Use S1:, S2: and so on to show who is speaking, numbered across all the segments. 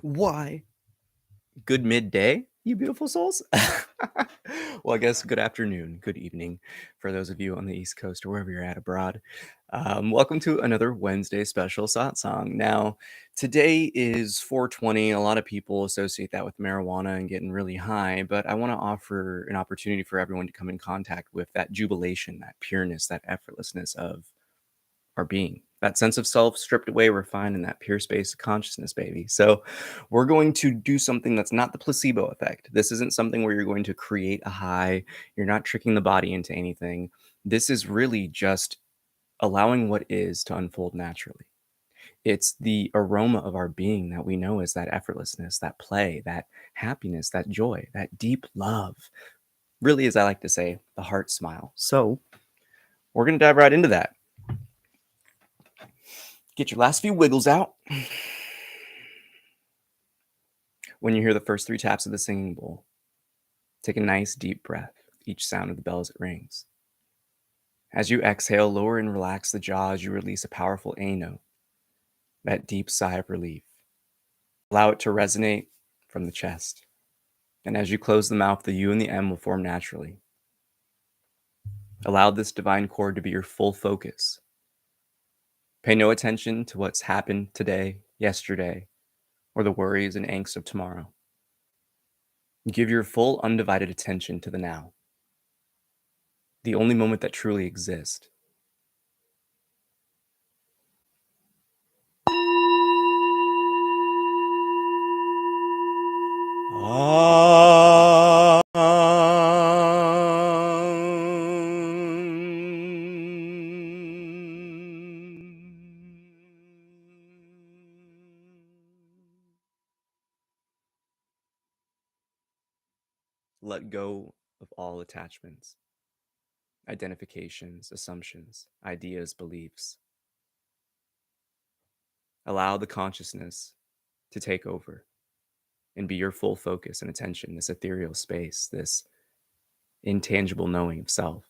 S1: Why? Good midday, you beautiful souls. Well, I guess good afternoon, good evening for those of you on the East Coast or wherever you're at abroad. Welcome to another Wednesday special Satsang. Now, today is 420. A lot of people associate that with marijuana and getting really high, but I want to offer an opportunity for everyone to come in contact with that jubilation, that pureness, that effortlessness of our being, that sense of self stripped away, refined in that pure space of consciousness, baby. So we're going to do something that's not the placebo effect. This isn't something where you're going to create a high. You're not tricking the body into anything. This is really just allowing what is to unfold naturally. It's the aroma of our being that we know is that effortlessness, that play, that happiness, that joy, that deep love. Really, as I like to say, the heart smile. So we're going to dive right into that. Get your last few wiggles out. When you hear the first 3 taps of the singing bowl, take a nice deep breath with each sound of the bell as it rings. As you exhale, lower and relax the jaw as you release a powerful A note, that deep sigh of relief. Allow it to resonate from the chest. And as you close the mouth, the U and the M will form naturally. Allow this divine chord to be your full focus. Pay no attention to what's happened today, yesterday, or the worries and angst of tomorrow. Give your full undivided attention to the now, the only moment that truly exists. Let go of all attachments, identifications, assumptions, ideas, beliefs. Allow the consciousness to take over and be your full focus and attention, this ethereal space, this intangible knowing of self.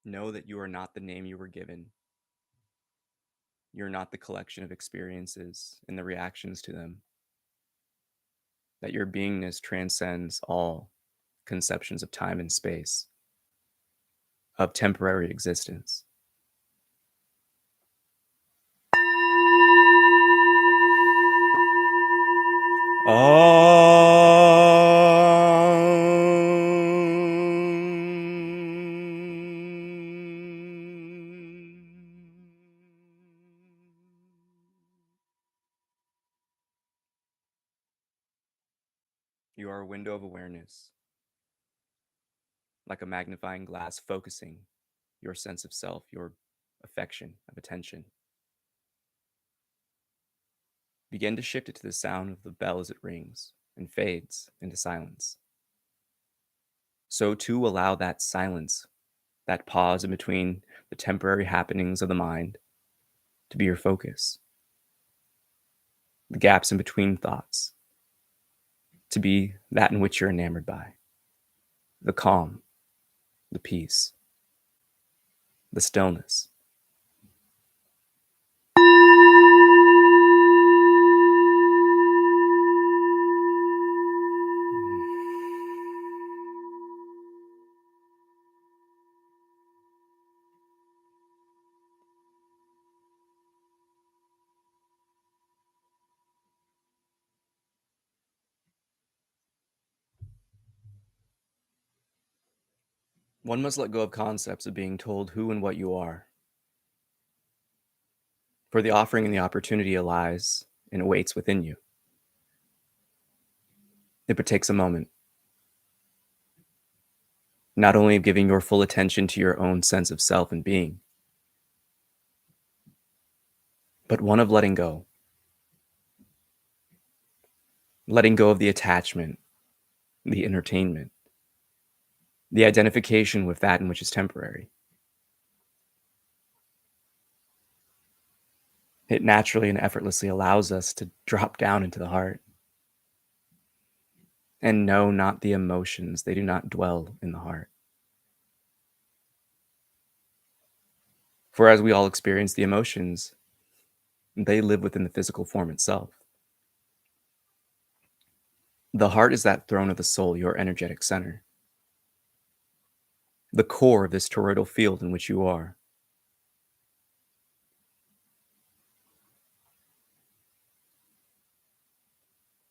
S1: Know that you are not the name you were given. You're not the collection of experiences and the reactions to them. That your beingness transcends all conceptions of time and space, of temporary existence. You are a window of awareness, like a magnifying glass focusing your sense of self, your affection of attention. Begin to shift it to the sound of the bell as it rings and fades into silence. So too allow that silence, that pause in between the temporary happenings of the mind, to be your focus. The gaps in between thoughts, to be that in which you're enamored by. The calm, the peace, the stillness. One must let go of concepts of being told who and what you are. For the offering and the opportunity lies and awaits within you. It takes a moment, not only of giving your full attention to your own sense of self and being, but one of letting go. Letting go of the attachment, the entertainment, the identification with that in which is temporary. It naturally and effortlessly allows us to drop down into the heart and know not the emotions. They do not dwell in the heart. For as we all experience the emotions, they live within the physical form itself. The heart is that throne of the soul, your energetic center, the core of this toroidal field in which you are.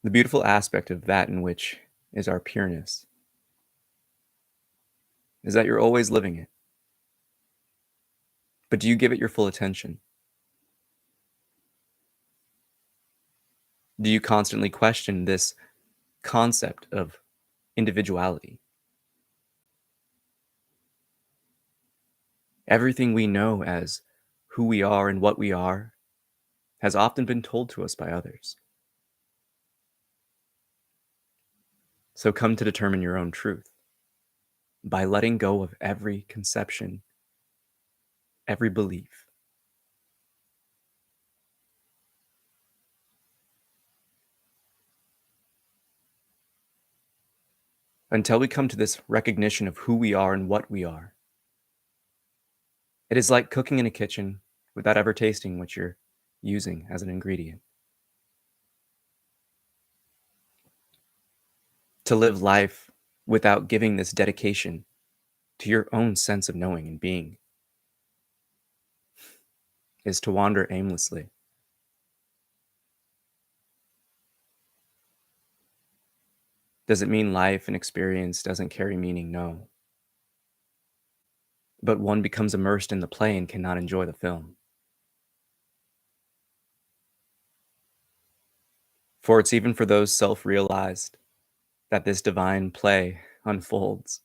S1: The beautiful aspect of that in which is our pureness is that you're always living it. But do you give it your full attention? Do you constantly question this concept of individuality? Everything we know as who we are and what we are has often been told to us by others. So come to determine your own truth by letting go of every conception, every belief. Until we come to this recognition of who we are and what we are. It is like cooking in a kitchen without ever tasting what you're using as an ingredient. To live life without giving this dedication to your own sense of knowing and being is to wander aimlessly. Does it mean life and experience doesn't carry meaning? No. But one becomes immersed in the play and cannot enjoy the film. For it's even for those self realized that this divine play unfolds.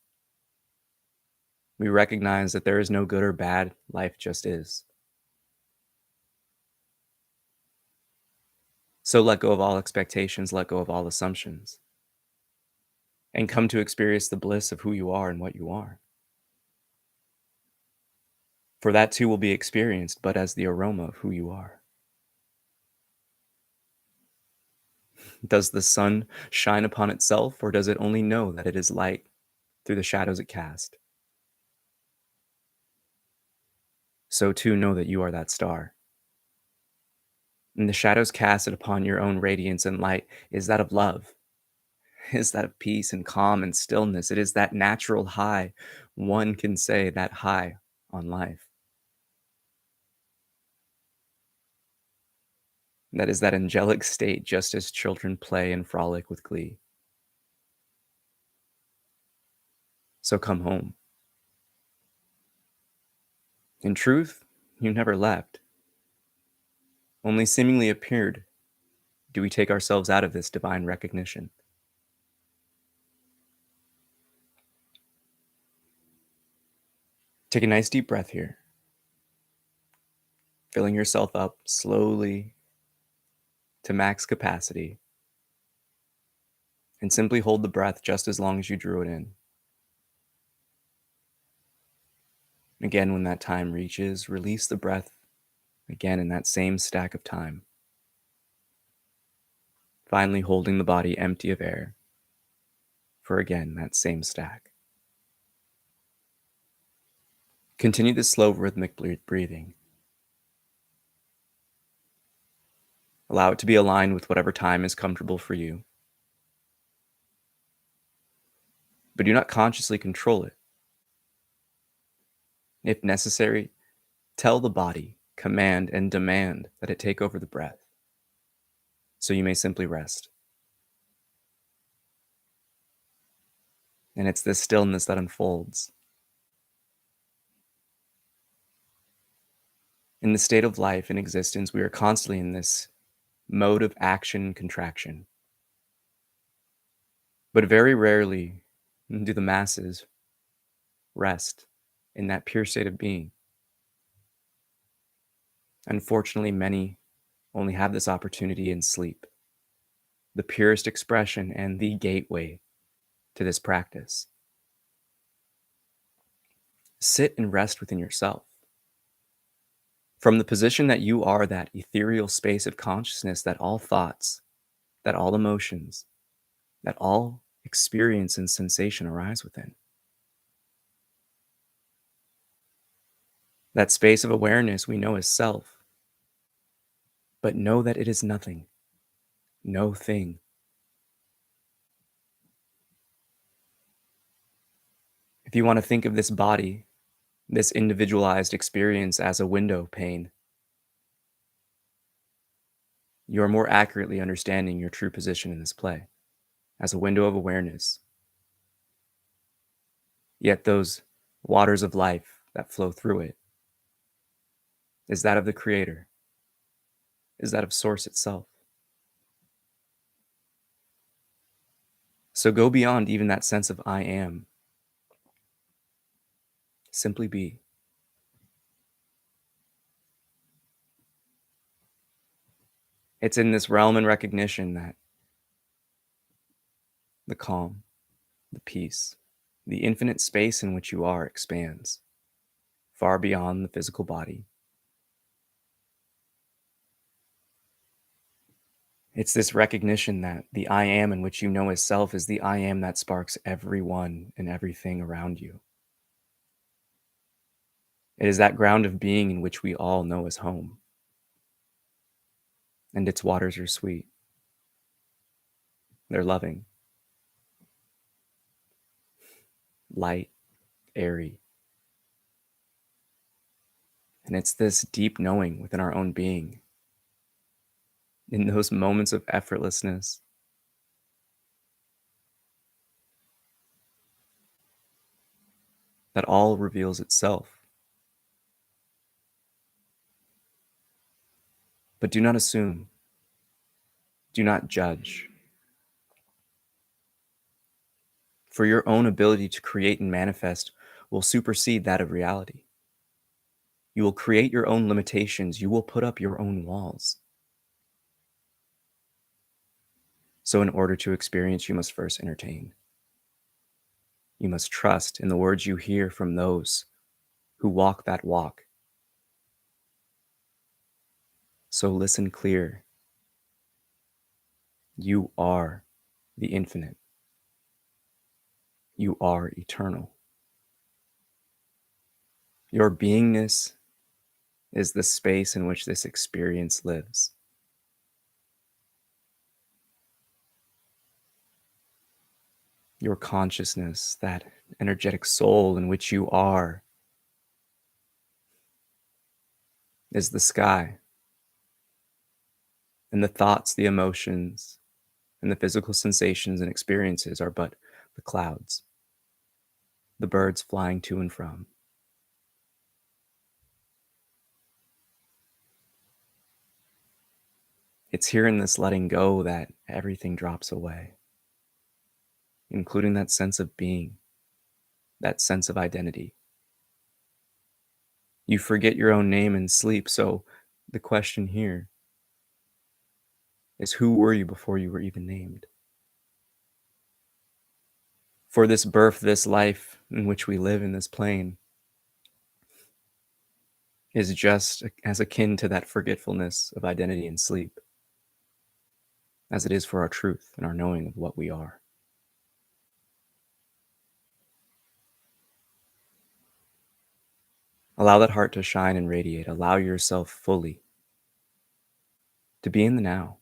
S1: We recognize that there is no good or bad, life just is. So let go of all expectations, let go of all assumptions, and come to experience the bliss of who you are and what you are. For that too will be experienced, but as the aroma of who you are. Does the sun shine upon itself, or does it only know that it is light through the shadows it casts? So too know that you are that star. And the shadows casted upon your own radiance and light is that of love, is that of peace and calm and stillness. It is that natural high, one can say that high on life. That is that angelic state just as children play and frolic with glee. So come home. In truth, you never left. Only seemingly appeared do we take ourselves out of this divine recognition. Take a nice deep breath here, filling yourself up slowly to max capacity, and simply hold the breath just as long as you drew it in. Again, when that time reaches, release the breath again in that same stack of time. Finally, holding the body empty of air for again that same stack. Continue this slow rhythmic breathing. Allow it to be aligned with whatever time is comfortable for you. But do not consciously control it. If necessary, tell the body, command, and demand that it take over the breath, so you may simply rest. And it's this stillness that unfolds. In the state of life and existence, we are constantly in this mode of action and contraction. But very rarely do the masses rest in that pure state of being. Unfortunately, many only have this opportunity in sleep, the purest expression and the gateway to this practice. Sit and rest within yourself. From the position that you are that ethereal space of consciousness that all thoughts, that all emotions, that all experience and sensation arise within. That space of awareness we know as self, but know that it is nothing, no thing. If you want to think of this body, this individualized experience as a window pane, you are more accurately understanding your true position in this play as a window of awareness. Yet those waters of life that flow through it is that of the Creator, is that of Source itself. So go beyond even that sense of I am. Simply be. It's in this realm and recognition that the calm, the peace, the infinite space in which you are expands far beyond the physical body. It's this recognition that the I am in which you know as self is the I am that sparks everyone and everything around you. It is that ground of being in which we all know as home. And its waters are sweet. They're loving, light, airy. And it's this deep knowing within our own being, in those moments of effortlessness, that all reveals itself. But do not assume. Do not judge. For your own ability to create and manifest will supersede that of reality. You will create your own limitations. You will put up your own walls. So in order to experience, you must first entertain. You must trust in the words you hear from those who walk that walk. So listen clear. You are the infinite. You are eternal. Your beingness is the space in which this experience lives. Your consciousness, that energetic soul in which you are, is the sky. And the thoughts, the emotions, and the physical sensations and experiences are but the clouds, the birds flying to and from. It's here in this letting go that everything drops away, including that sense of being, that sense of identity. You forget your own name in sleep, so the question here is, who were you before you were even named? For this birth, this life in which we live in this plane is just as akin to that forgetfulness of identity in sleep as it is for our truth and our knowing of what we are. Allow that heart to shine and radiate. Allow yourself fully to be in the now.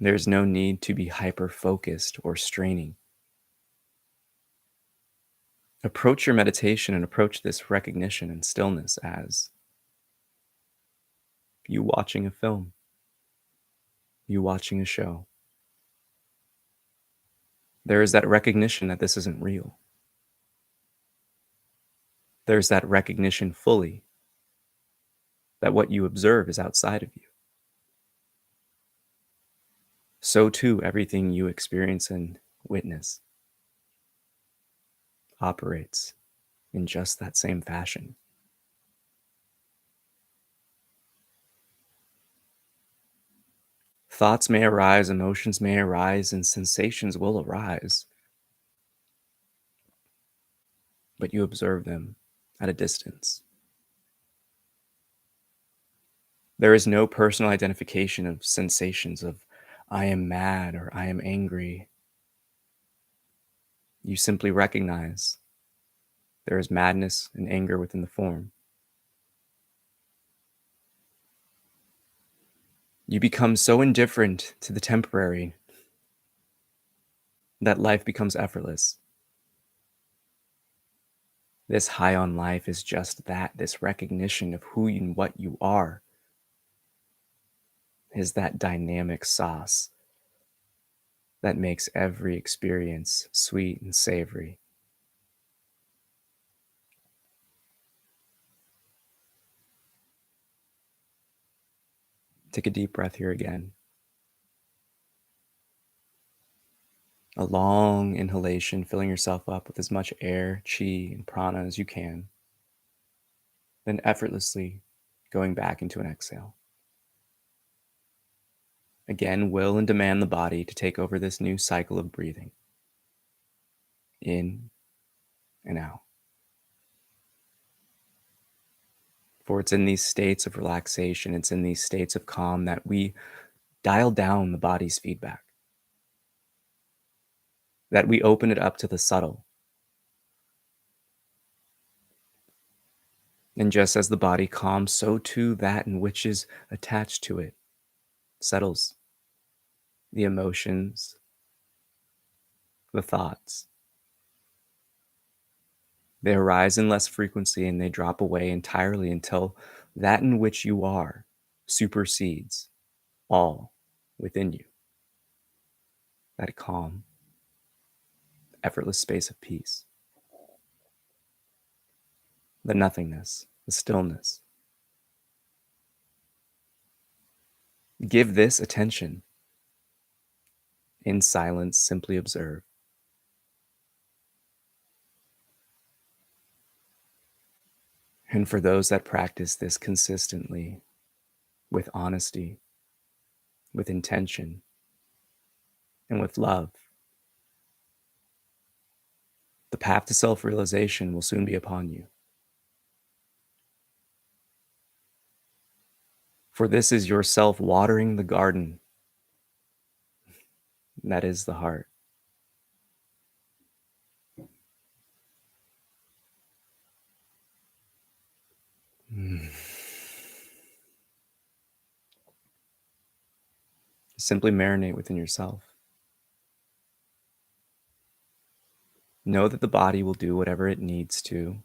S1: There's no need to be hyper-focused or straining. Approach your meditation and approach this recognition and stillness as you watching a film, you watching a show. There is that recognition that this isn't real. There's that recognition fully that what you observe is outside of you. So too, everything you experience and witness operates in just that same fashion. Thoughts may arise, emotions may arise, and sensations will arise. but you observe them at a distance. There is no personal identification of sensations of, I am mad or I am angry. You simply recognize there is madness and anger within the form. You become so indifferent to the temporary that life becomes effortless. This high on life is just that, this recognition of who and what you are is that dynamic sauce that makes every experience sweet and savory. Take a deep breath here again. A long inhalation, filling yourself up with as much air, chi, and prana as you can. Then effortlessly going back into an exhale. Again, will and demand the body to take over this new cycle of breathing. In and out. For it's in these states of relaxation, it's in these states of calm that we dial down the body's feedback, that we open it up to the subtle. And just as the body calms, so too that in which is attached to it settles. The emotions, the thoughts. They arise in less frequency and they drop away entirely until that in which you are supersedes all within you. That calm, effortless space of peace. The nothingness, the stillness. Give this attention. In silence, simply observe. And for those that practice this consistently, with honesty, with intention, and with love, the path to self-realization will soon be upon you. For this is yourself watering the garden. That is the heart. Simply marinate within yourself. Know that the body will do whatever it needs to.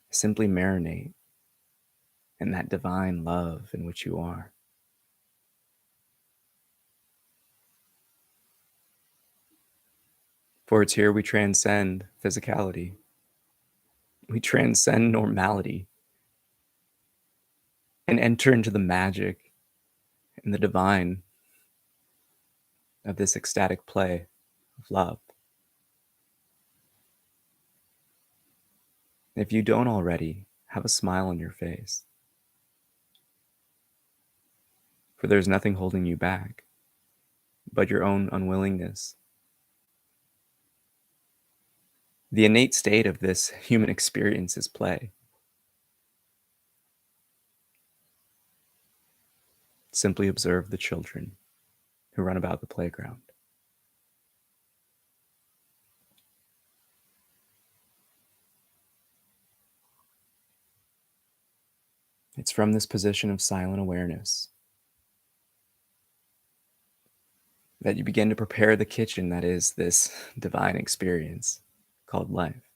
S1: Simply marinate in that divine love in which you are. For it's here we transcend physicality. We transcend normality and enter into the magic and the divine of this ecstatic play of love. If you don't already, have a smile on your face. For there's nothing holding you back but your own unwillingness. The innate state of this human experience is play. Simply observe the children who run about the playground. It's from this position of silent awareness that you begin to prepare the kitchen that is this divine experience called life.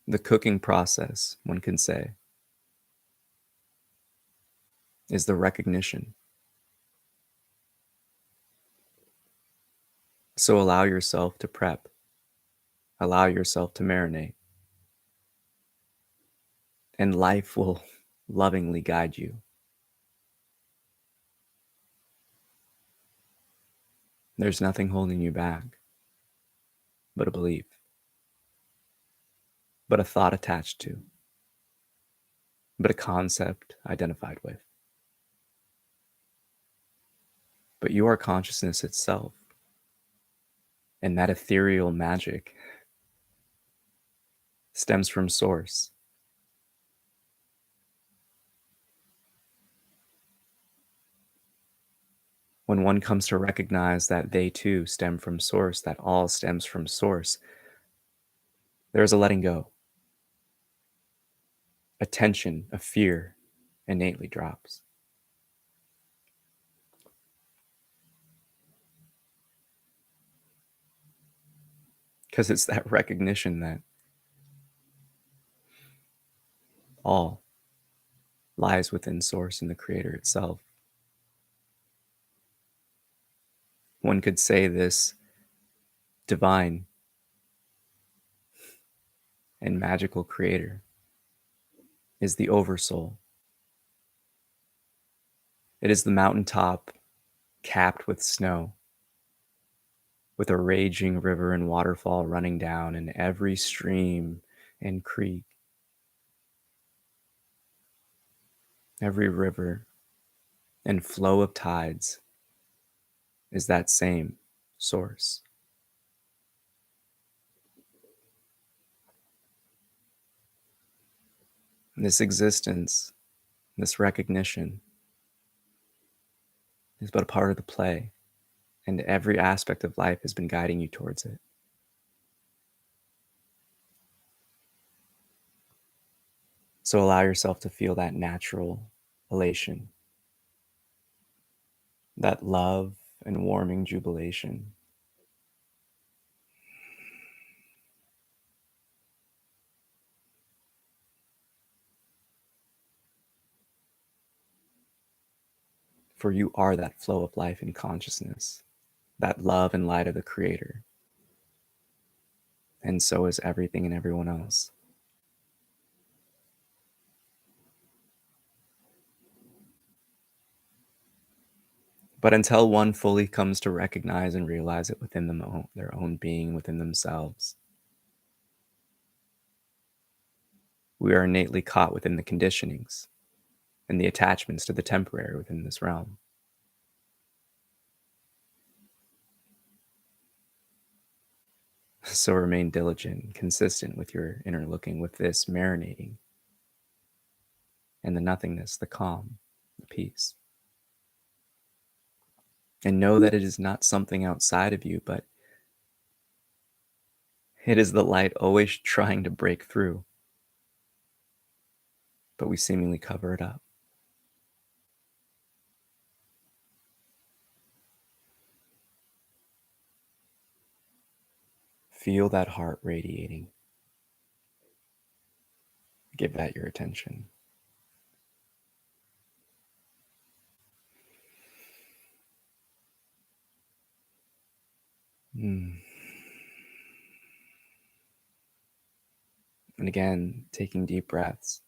S1: The cooking process, one can say, is the recognition. So allow yourself to prep. Allow yourself to marinate. And life will lovingly guide you. There's nothing holding you back but a belief, but a thought attached to, but a concept identified with. but you are consciousness itself. And that ethereal magic stems from source. When one comes to recognize that they too stem from source, that all stems from source, there's a letting go. A tension, a fear innately drops. Because it's that recognition that all lies within source and the creator itself. One could say this divine and magical creator is the oversoul. It is the mountaintop capped with snow, with a raging river and waterfall running down, and every stream and creek, every river and flow of tides is that same source. This existence, this recognition, is but a part of the play, and every aspect of life has been guiding you towards it. So allow yourself to feel that natural elation, that love and warming jubilation. For you are that flow of life and consciousness, that love and light of the Creator. And so is everything and everyone else. But until one fully comes to recognize and realize it within their own being, within themselves, we are innately caught within the conditionings and the attachments to the temporary within this realm. So remain diligent and consistent with your inner looking, with this marinating, and the nothingness, the calm, the peace. And know that it is not something outside of you, but it is the light always trying to break through, but we seemingly cover it up. Feel that heart radiating. Give that your attention. And again, taking deep breaths,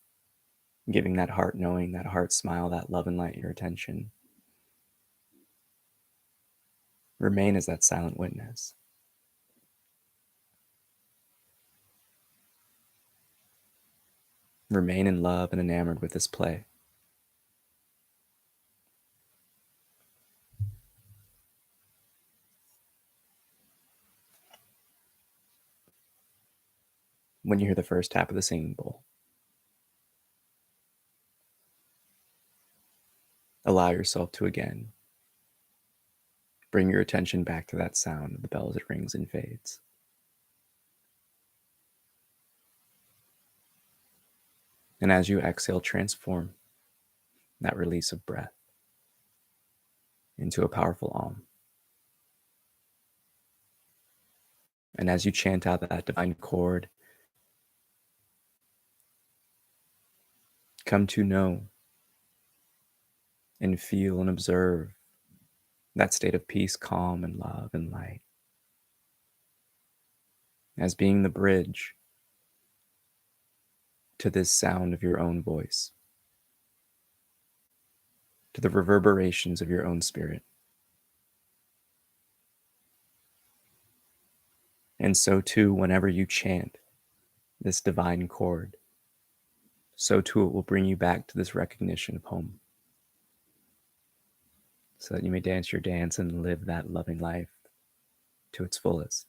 S1: giving that heart knowing, that heart smile, that love and light your attention. Remain as that silent witness. Remain in love and enamored with this play. When you hear the first tap of the singing bowl, allow yourself to again bring your attention back to that sound of the bell as it rings and fades. And as you exhale, transform that release of breath into a powerful Om. And as you chant out that divine chord, come to know and feel and observe that state of peace, calm, and love and light as being the bridge to this sound of your own voice, to the reverberations of your own spirit. And so too, whenever you chant this divine chord, so too it will bring you back to this recognition of home. so that you may dance your dance and live that loving life to its fullest.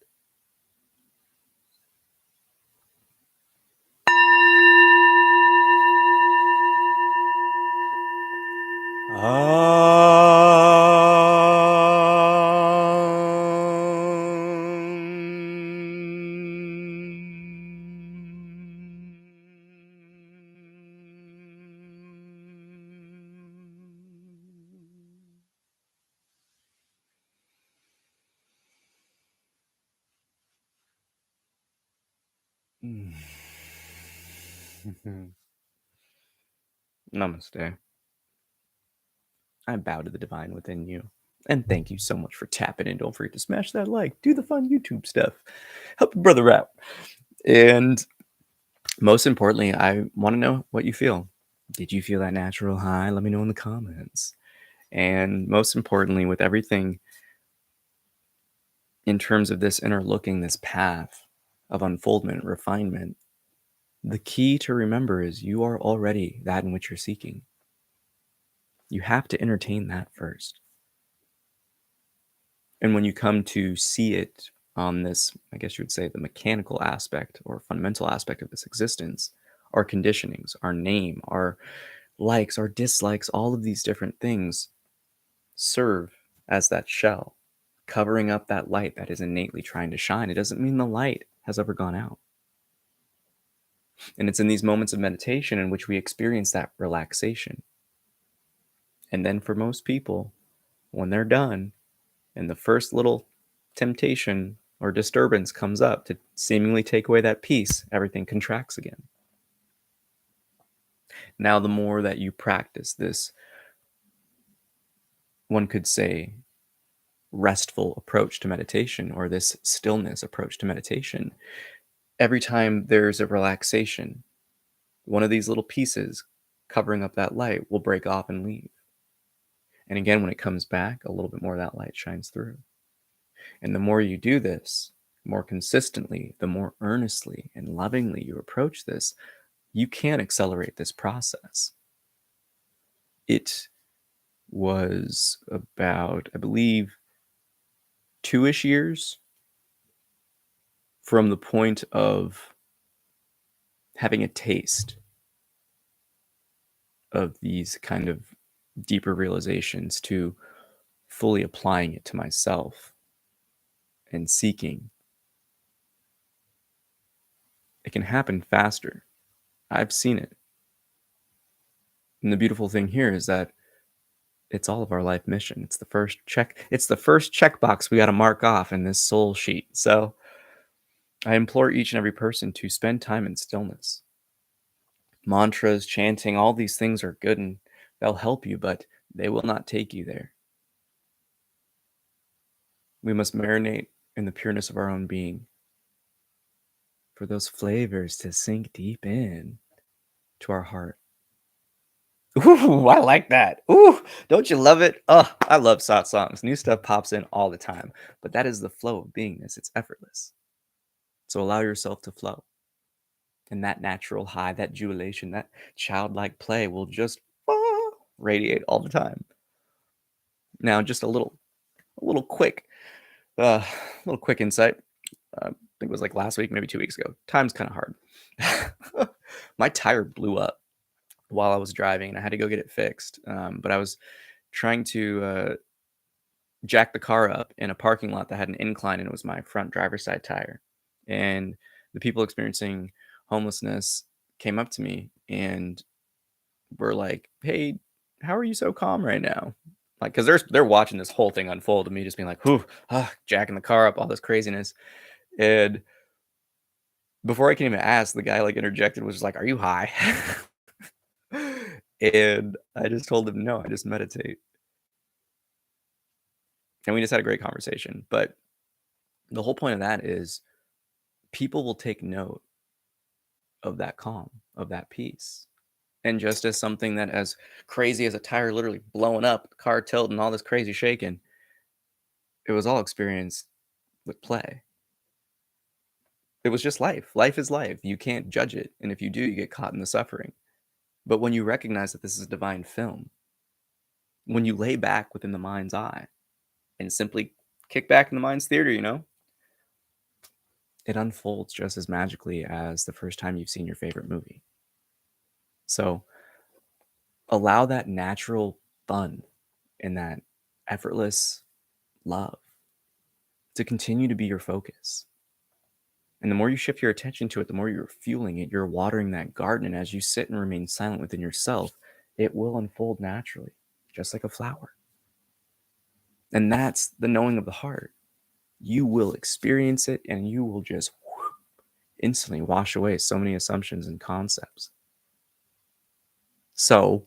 S1: Namaste. I bow to the divine within you. And thank you so much for tapping in. Don't forget to smash that like, do the fun YouTube stuff, help a brother out. And most importantly, I want to know what you feel. Did you feel that natural high? Let me know in the comments. And most importantly, with everything in terms of this inner looking, this path of unfoldment, refinement, the key to remember is you are already that in which you're seeking. You have to entertain that first. And when you come to see it on this, I guess you would say the mechanical aspect or fundamental aspect of this existence, our conditionings, our name, our likes, our dislikes, all of these different things serve as that shell, covering up that light that is innately trying to shine. It doesn't mean the light has ever gone out. And it's in these moments of meditation in which we experience that relaxation. And then for most people, when they're done, and the first little temptation or disturbance comes up to seemingly take away that peace, everything contracts again. Now, the more that you practice this, one could say, restful approach to meditation or this stillness approach to meditation, every time there's a relaxation, one of these little pieces covering up that light will break off and leave. And again, when it comes back, a little bit more of that light shines through. And the more you do this, more consistently, the more earnestly and lovingly you approach this, you can accelerate this process. It was about, I believe, 2-ish years from the point of having a taste of these kind of deeper realizations to fully applying it to myself and seeking. It can happen faster. I've seen it. And the beautiful thing here is that it's all of our life mission. It's the first checkbox we got to mark off in this soul sheet. So I implore each and every person to spend time in stillness. Mantras, chanting, all these things are good and they'll help you, but they will not take you there. We must marinate in the pureness of our own being for those flavors to sink deep in to our heart. Ooh, I like that. Ooh, don't you love it? Oh, I love satsangs. New stuff pops in all the time, but that is the flow of beingness. It's effortless. So allow yourself to flow. And that natural high, that jubilation, that childlike play will just radiate all the time. Now, just a little quick, little quick insight. I think it was like last week, maybe 2 weeks ago. Time's kind of hard. My tire blew up while I was driving, and I had to go get it fixed. But I was trying to jack the car up in a parking lot that had an incline, and it was my front driver's side tire. And the people experiencing homelessness came up to me and were like, "Hey, how are you so calm right now?" Like, because they're watching this whole thing unfold, and me just being like, "Whew, jacking the car up, all this craziness." And before I can even ask, the guy like interjected, was just like, "Are you high?" And I just told him, "No, I just meditate." And we just had a great conversation. But the whole point of that is people will take note of that calm, of that peace. And just as something that as crazy as a tire literally blowing up, car tilting, all this crazy shaking, it was all experienced with play. It was just life. Life is life. You can't judge it. And if you do, you get caught in the suffering. But when you recognize that this is a divine film, when you lay back within the mind's eye and simply kick back in the mind's theater, it unfolds just as magically as the first time you've seen your favorite movie. So allow that natural fun and that effortless love to continue to be your focus. And the more you shift your attention to it, the more you're fueling it, you're watering that garden. And as you sit and remain silent within yourself, it will unfold naturally, just like a flower. And that's the knowing of the heart. You will experience it and you will just instantly wash away so many assumptions and concepts. So,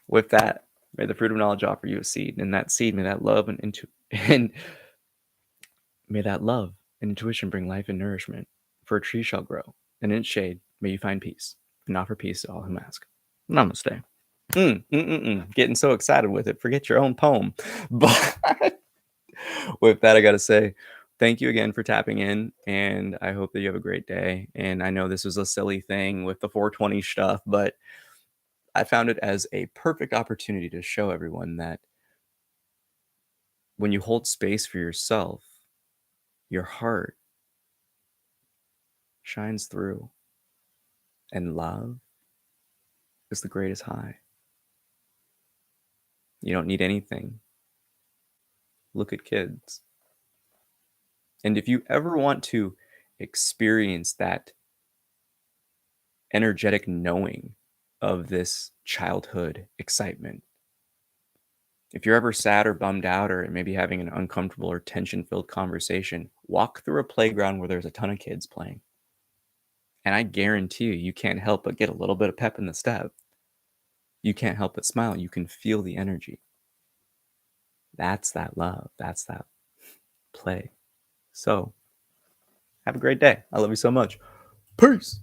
S1: with that, may the fruit of knowledge offer you a seed. And that seed, may that love and may that love and intuition bring life and nourishment. For a tree shall grow, and in its shade may you find peace, and offer peace to all whom ask. Namaste. Getting so excited with it, forget your own poem. But with that, I got to say, thank you again for tapping in, and I hope that you have a great day. And I know this was a silly thing with the 420 stuff, but I found it as a perfect opportunity to show everyone that when you hold space for yourself, your heart shines through, and love is the greatest high. You don't need anything. Look at kids. And if you ever want to experience that energetic knowing of this childhood excitement, if you're ever sad or bummed out or maybe having an uncomfortable or tension-filled conversation, walk through a playground where there's a ton of kids playing. And I guarantee you can't help but get a little bit of pep in the step. You can't help but smile. You can feel the energy. That's that love. That's that play. So, have a great day. I love you so much. Peace.